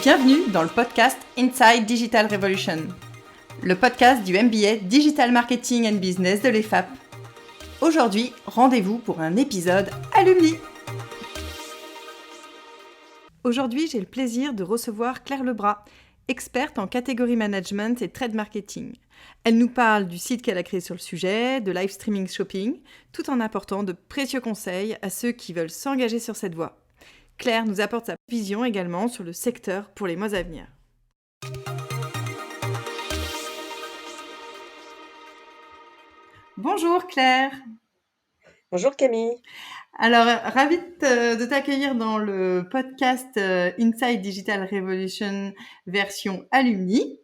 Bienvenue dans le podcast Inside Digital Revolution, le podcast du MBA Digital Marketing and Business de l'EFAP. Aujourd'hui, rendez-vous pour un épisode alumni. Aujourd'hui, j'ai le plaisir de recevoir Claire Lebras, experte en catégorie management et trade marketing. Elle nous parle du site qu'elle a créé sur le sujet, de live streaming shopping, tout en apportant de précieux conseils à ceux qui veulent s'engager sur cette voie. Claire nous apporte sa vision également sur le secteur pour les mois à venir. Bonjour Claire. Bonjour Camille. Alors, ravie de t'accueillir dans le podcast Inside Digital Revolution version alumni.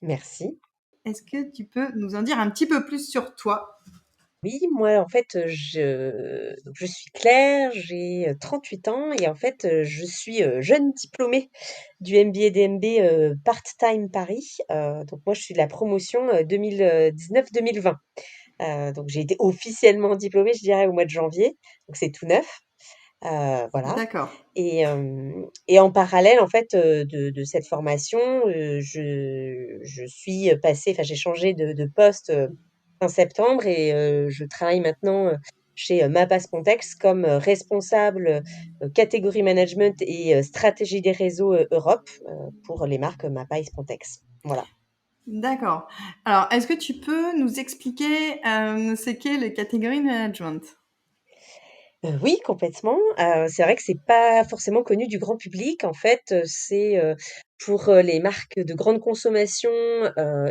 Merci. Est-ce que tu peux nous en dire un petit peu plus sur toi ? Oui, moi en fait, je suis Claire, j'ai 38 ans et en fait, je suis jeune diplômée du MBA DMB Part-Time Paris. Donc moi, je suis de la promotion 2019-2020. Donc j'ai été officiellement diplômée, je dirais, au mois de janvier. Donc c'est tout neuf. Voilà. D'accord. Et en parallèle, en fait, de cette formation, je suis passée, enfin, j'ai changé de poste fin septembre et je travaille maintenant chez Mappa Spontex comme responsable catégorie management et stratégie des réseaux Europe pour les marques Mappa et Spontex. Voilà. D'accord. Alors, est-ce que tu peux nous expliquer ce qu'est le category management ? Oui, complètement. C'est vrai que c'est pas forcément connu du grand public. En fait, c'est, pour, les marques de grande consommation,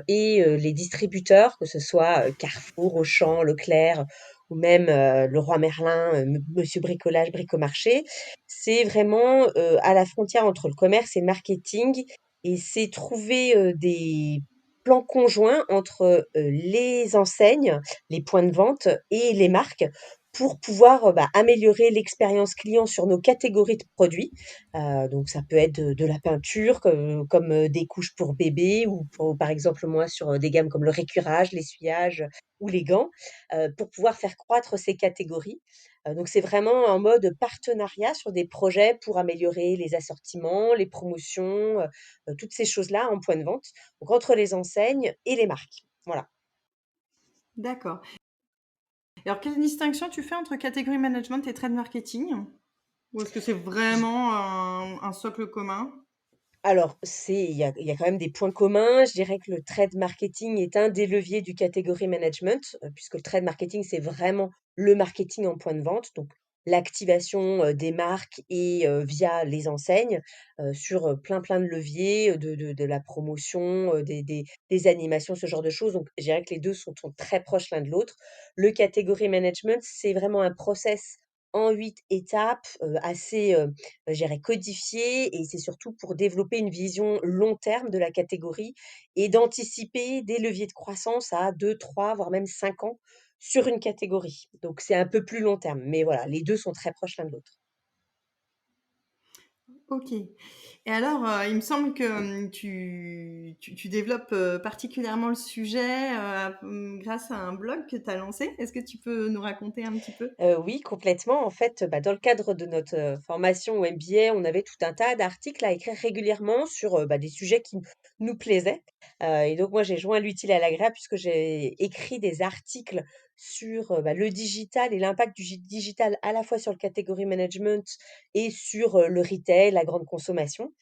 et les distributeurs, que ce soit, Carrefour, Auchan, Leclerc ou même, Leroy Merlin, Monsieur Bricolage, Bricomarché. C'est vraiment, à la frontière entre le commerce et le marketing et c'est trouver, des plans conjoints entre, les enseignes, les points de vente et les marques pour pouvoir, améliorer l'expérience client sur nos catégories de produits. Donc ça peut être de la peinture comme, des couches pour bébé ou pour par exemple moi sur, des gammes comme le récurage, l'essuyage ou les gants, pour pouvoir faire croître ces catégories. Donc c'est vraiment en mode partenariat sur des projets pour améliorer les assortiments, les promotions, toutes ces choses-là en point de vente, donc entre les enseignes et les marques. Voilà. D'accord. Alors, quelle distinction tu fais entre category management et trade marketing ? Ou est-ce que c'est vraiment un socle commun ? Alors, il y a quand même des points communs. Je dirais que le trade marketing est un des leviers du category management, puisque le trade marketing, c'est vraiment le marketing en point de vente, donc l'activation, des marques et via les enseignes, sur, plein de leviers, de la promotion, des animations, ce genre de choses. Donc je dirais que les 2 sont très proches l'un de l'autre. Le category management, c'est vraiment un process en 8 étapes, assez, je dirais codifié et c'est surtout pour développer une vision long terme de la catégorie et d'anticiper des leviers de croissance à 2, 3, voire même 5 ans sur une catégorie. Donc c'est un peu plus long terme, mais voilà, les 2 sont très proches l'un de l'autre. Ok. Et alors, il me semble que tu développes particulièrement le sujet grâce à un blog que tu as lancé. Est-ce que tu peux nous raconter un petit peu ? Oui, complètement. En fait, dans le cadre de notre, formation au MBA, on avait tout un tas d'articles à écrire régulièrement sur, des sujets qui nous plaisaient. Et donc moi, j'ai joint l'utile à l'agréable puisque j'ai écrit des articles sur, le digital et l'impact du digital à la fois sur le category management et sur, le retail, la grande consommation.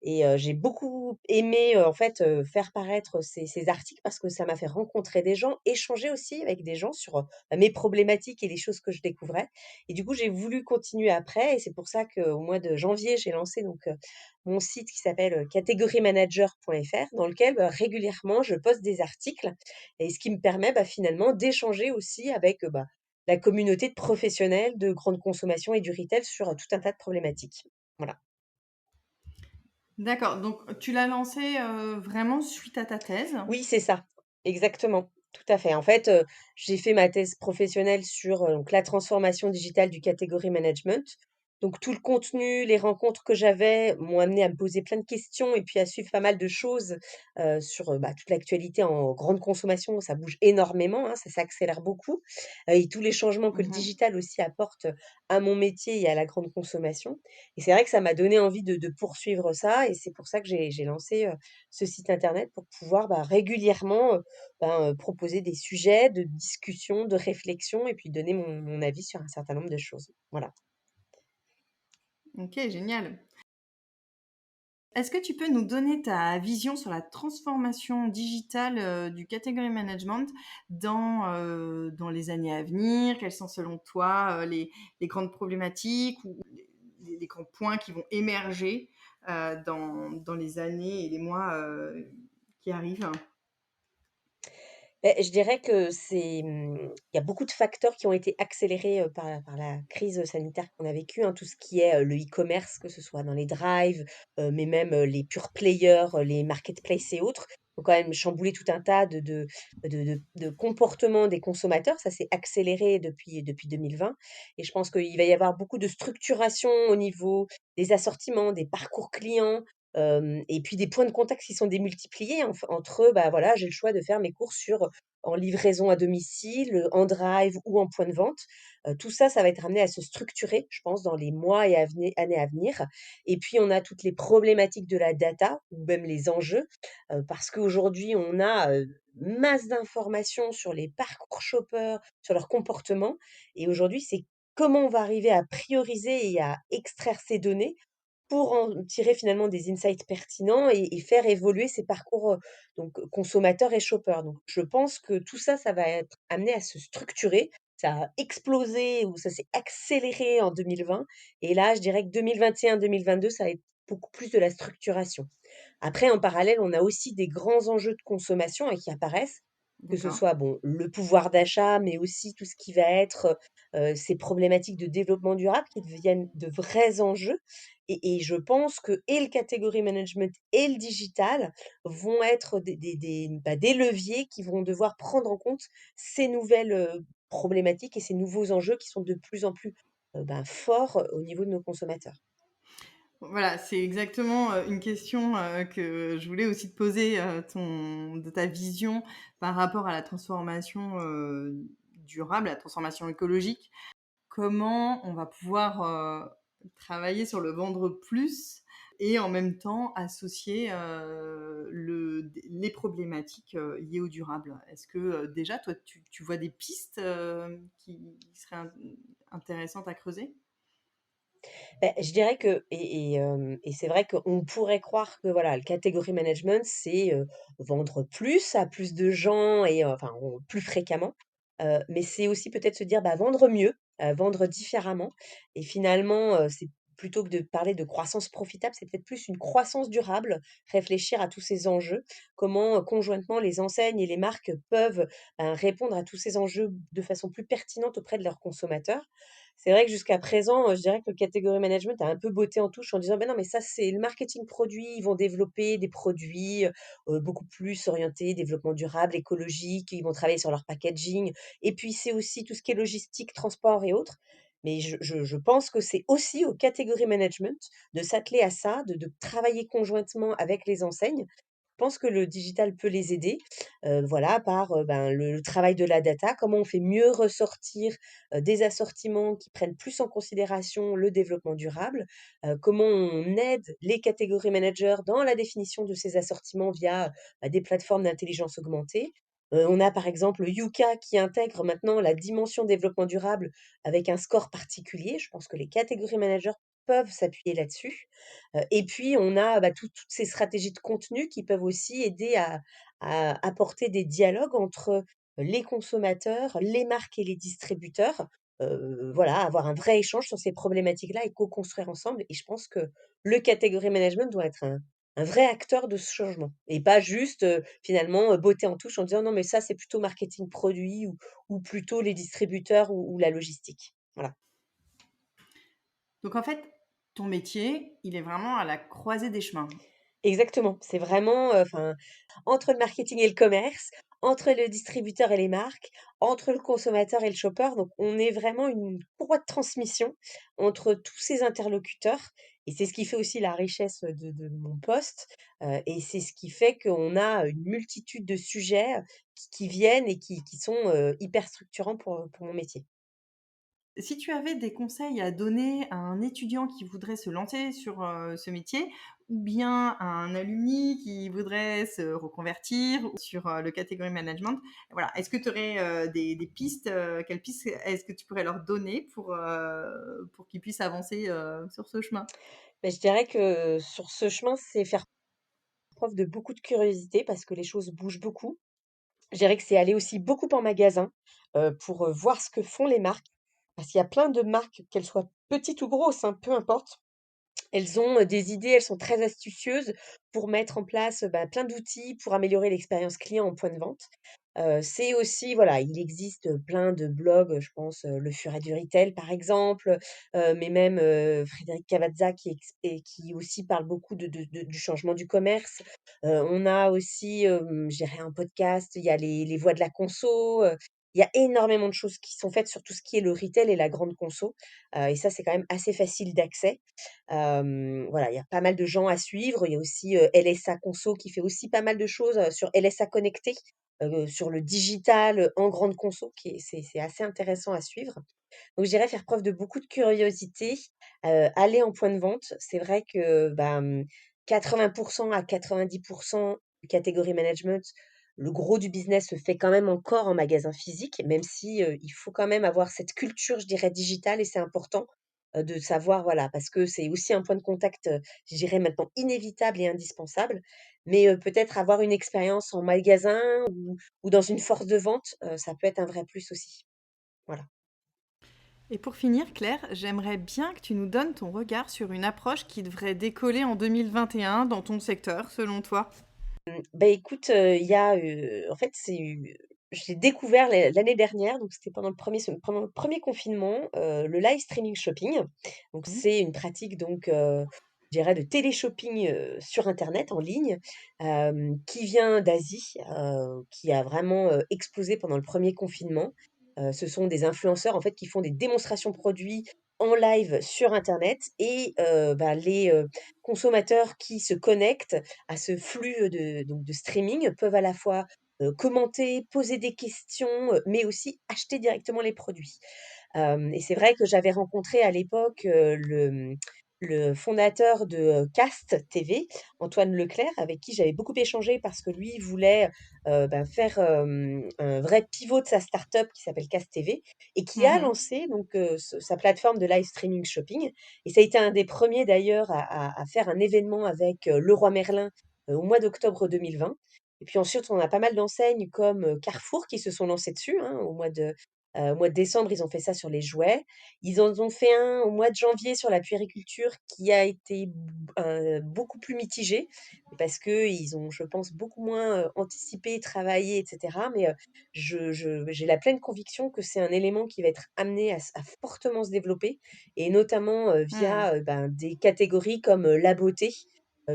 Et j'ai beaucoup aimé, en fait, faire paraître ces articles parce que ça m'a fait rencontrer des gens, échanger aussi avec des gens sur, mes problématiques et les choses que je découvrais. Et du coup, j'ai voulu continuer après et c'est pour ça qu'au mois de janvier, j'ai lancé donc, mon site qui s'appelle, categorymanager.fr dans lequel, régulièrement, je poste des articles et ce qui me permet, finalement d'échanger aussi avec, la communauté de professionnels de grande consommation et du retail sur, tout un tas de problématiques. Voilà. D'accord, donc tu l'as lancé vraiment suite à ta thèse. Oui, c'est ça, exactement, tout à fait. En fait, j'ai fait ma thèse professionnelle sur, donc la transformation digitale du category management. Donc tout le contenu, les rencontres que j'avais m'ont amené à me poser plein de questions et puis à suivre pas mal de choses, sur, toute l'actualité en grande consommation. Ça bouge énormément, hein, ça s'accélère beaucoup, et tous les changements que le Mmh. digital aussi apporte à mon métier et à la grande consommation. Et c'est vrai que ça m'a donné envie de poursuivre ça et c'est pour ça que j'ai lancé, ce site internet pour pouvoir, régulièrement, proposer des sujets de discussion, de réflexion et puis donner mon avis sur un certain nombre de choses. Voilà. OK, génial. Est-ce que tu peux nous donner ta vision sur la transformation digitale, du category management dans les années à venir? Quelles sont selon toi, les grandes problématiques ou les grands points qui vont émerger, dans les années et les mois, qui arrivent? Beh, je dirais que il y a beaucoup de facteurs qui ont été accélérés, par la crise sanitaire qu'on a vécue, hein. Tout ce qui est, le e-commerce, que ce soit dans les drives, mais même, les pure players, les marketplaces et autres, ont quand même chamboulé tout un tas de comportements des consommateurs. Ça s'est accéléré depuis 2020 et je pense qu'il va y avoir beaucoup de structuration au niveau des assortiments, des parcours clients, et puis des points de contact qui sont démultipliés entre, voilà, j'ai le choix de faire mes courses en livraison à domicile, en drive ou en point de vente. Tout ça, ça va être amené à se structurer, je pense, dans les mois et années à venir. Et puis, on a toutes les problématiques de la data ou même les enjeux, parce qu'aujourd'hui, on a, masse d'informations sur les parcours shoppers, sur leur comportement et aujourd'hui, c'est comment on va arriver à prioriser et à extraire ces données pour en tirer finalement des insights pertinents et faire évoluer ces parcours, consommateurs et shoppers. Donc je pense que tout ça, ça va être amené à se structurer. Ça a explosé ou ça s'est accéléré en 2020 et là, je dirais que 2021-2022, ça va être beaucoup plus de la structuration. Après, en parallèle, on a aussi des grands enjeux de consommation, qui apparaissent, que ce D'accord. soit, bon, le pouvoir d'achat, mais aussi tout ce qui va être, ces problématiques de développement durable qui deviennent de vrais enjeux et je pense que et le category management et le digital vont être des leviers qui vont devoir prendre en compte ces nouvelles, problématiques et ces nouveaux enjeux qui sont de plus en plus, forts, au niveau de nos consommateurs. Voilà, c'est exactement, une question, que je voulais aussi te poser, de ta vision par rapport à la transformation, durable, la transformation écologique. Comment on va pouvoir, travailler sur le vendre plus et en même temps associer, les problématiques, liées au durable? Est-ce que, déjà toi tu vois des pistes, qui seraient intéressantes à creuser? Beh, je dirais que et c'est vrai qu'on pourrait croire que voilà, le category management, c'est, vendre plus à plus de gens et enfin, on plus fréquemment, mais c'est aussi peut-être se dire, vendre mieux, vendre différemment et finalement, c'est plutôt que de parler de croissance profitable, c'est peut-être plus une croissance durable, réfléchir à tous ces enjeux. Comment, conjointement les enseignes et les marques peuvent, répondre à tous ces enjeux de façon plus pertinente auprès de leurs consommateurs. C'est vrai que jusqu'à présent, je dirais que le category management a un peu botté en touche en disant: «Ben non, mais ça, c'est le marketing produit, ils vont développer des produits, beaucoup plus orientés développement durable, écologique, ils vont travailler sur leur packaging et puis c'est aussi tout ce qui est logistique, transport et autres». Mais je pense que c'est aussi au category management de s'atteler à ça, de travailler conjointement avec les enseignes. Je pense que le digital peut les aider, voilà, par, le travail de la data. Comment on fait mieux ressortir, des assortiments qui prennent plus en considération le développement durable? Comment on aide les catégories managers dans la définition de ces assortiments via, des plateformes d'intelligence augmentée? On a par exemple Yuka qui intègre maintenant la dimension développement durable avec un score particulier. Je pense que les catégories managers peuvent s'appuyer là-dessus. Et puis on a, toutes ces stratégies de contenu qui peuvent aussi aider à apporter des dialogues entre les consommateurs, les marques et les distributeurs. Voilà, avoir un vrai échange sur ces problématiques-là et co-construire ensemble et je pense que le category management doit être un vrai acteur de ce changement et pas juste, finalement, botter en touche en disant: «Non mais ça c'est plutôt marketing produit ou plutôt les distributeurs ou la logistique». Voilà. Donc en fait, ton métier, il est vraiment à la croisée des chemins. Exactement, c'est vraiment, entre le marketing et le commerce, entre le distributeur et les marques, entre le consommateur et le shopper. Donc, on est vraiment une courroie de transmission entre tous ces interlocuteurs. Et c'est ce qui fait aussi la richesse de mon poste. Et c'est ce qui fait qu'on a une multitude de sujets qui viennent et qui sont hyper structurants pour mon métier. Si tu avais des conseils à donner à un étudiant qui voudrait se lancer sur, ce métier ou bien à un alumni qui voudrait se reconvertir sur, le category management, voilà, est-ce que tu aurais, des pistes, quelles pistes est-ce que tu pourrais leur donner pour qu'ils puissent avancer, sur ce chemin? Mais je dirais que sur ce chemin, c'est faire preuve de beaucoup de curiosité parce que les choses bougent beaucoup. Je dirais que c'est aller aussi beaucoup en magasin, pour, voir ce que font les marques. Parce qu'il y a plein de marques, qu'elles soient petites ou grosses, hein, peu importe. Elles ont, des idées, elles sont très astucieuses pour mettre en place, bah, plein d'outils pour améliorer l'expérience client en point de vente. C'est aussi voilà, il existe, plein de blogs, je pense, Le Furet du Retail par exemple, mais même, Frédéric Cavazza qui aussi parle beaucoup du changement du commerce. On a aussi, je dirais un podcast, il y a les Voix de la conso, il y a énormément de choses qui sont faites sur tout ce qui est le retail et la grande conso, et ça, c'est quand même assez facile d'accès. Voilà, il y a pas mal de gens à suivre. Il y a aussi, LSA Conso qui fait aussi pas mal de choses, sur LSA Connecté, sur le digital, en grande conso qui est c'est assez intéressant à suivre. Donc je dirais faire preuve de beaucoup de curiosité, aller en point de vente. C'est vrai que, 80 à 90 du catégorie management, le gros du business se fait quand même encore en magasin physique, même si, il faut quand même avoir cette culture, je dirais, digitale et c'est important, de savoir voilà, parce que c'est aussi un point de contact, je dirais maintenant inévitable et indispensable. Mais, peut-être avoir une expérience en magasin ou dans une force de vente, ça peut être un vrai plus aussi. Voilà. Et pour finir, Claire, j'aimerais bien que tu nous donnes ton regard sur une approche qui devrait décoller en 2021 dans ton secteur, selon toi. Bah, écoute, il y a, en fait, je l'ai découvert l'année dernière, donc c'était pendant le 1er confinement, le live streaming shopping. Donc Mmh. c'est une pratique donc, je dirais de télé-shopping, sur internet, en ligne, qui vient d'Asie, qui a vraiment, explosé pendant le 1er confinement. Ce sont des influenceurs, en fait, qui font des démonstrations produits en live sur internet et les, consommateurs qui se connectent à ce flux, de streaming peuvent à la fois, commenter, poser des questions, mais aussi acheter directement les produits. Et c'est vrai que j'avais rencontré à l'époque, le fondateur de, Cast TV, Antoine Leclerc, avec qui j'avais beaucoup échangé parce que lui voulait, faire, un vrai pivot de sa start-up qui s'appelle Cast TV et qui a Mmh. lancé donc, sa plateforme de live streaming shopping et ça a été un des premiers d'ailleurs à faire un événement avec, Leroy Merlin, au mois d'octobre 2020 et puis ensuite on a pas mal d'enseignes comme, Carrefour qui se sont lancées dessus, hein, au mois de décembre, ils ont fait ça sur les jouets. Ils en ont fait un au mois de janvier sur la puériculture qui a été beaucoup plus mitigé parce qu'ils ont, je pense, beaucoup moins, anticipé, travaillé et cetera. Mais, j'ai la pleine conviction que c'est un élément qui va être amené à fortement se développer et notamment, Mmh. via, des catégories comme, la beauté,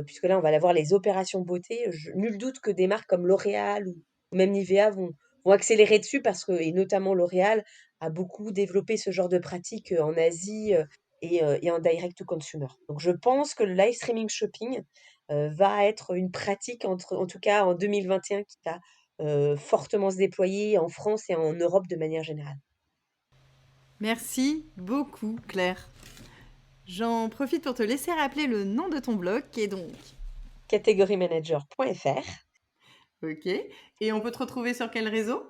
puisque là, on va avoir les opérations beauté. Nul doute que des marques comme L'Oréal ou même Nivea vont accélérer dessus parce que et notamment L'Oréal a beaucoup développé ce genre de pratique, en Asie, et en direct to consumer. Donc je pense que le live streaming shopping, va être une pratique en tout cas en 2021 qui va, fortement se déployer en France et en Europe de manière générale. Merci beaucoup, Claire. J'en profite pour te laisser rappeler le nom de ton blog, qui est donc... Categorymanager.fr. Ok. Et on peut te retrouver sur quel réseau?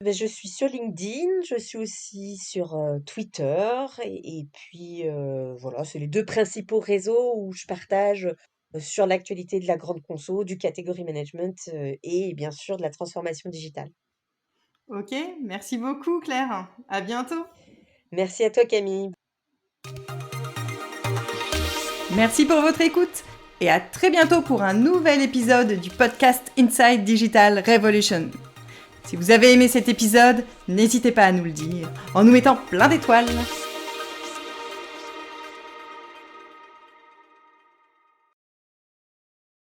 Je suis sur LinkedIn, je suis aussi sur, Twitter et puis, voilà, c'est les 2 principaux réseaux où je partage, sur l'actualité de la grande conso, du category management, et bien sûr de la transformation digitale. Ok, merci beaucoup, Claire. À bientôt. Merci à toi Camille. Merci pour votre écoute et à très bientôt pour un nouvel épisode du podcast Inside Digital Revolution. Si vous avez aimé cet épisode, n'hésitez pas à nous le dire en nous mettant plein d'étoiles.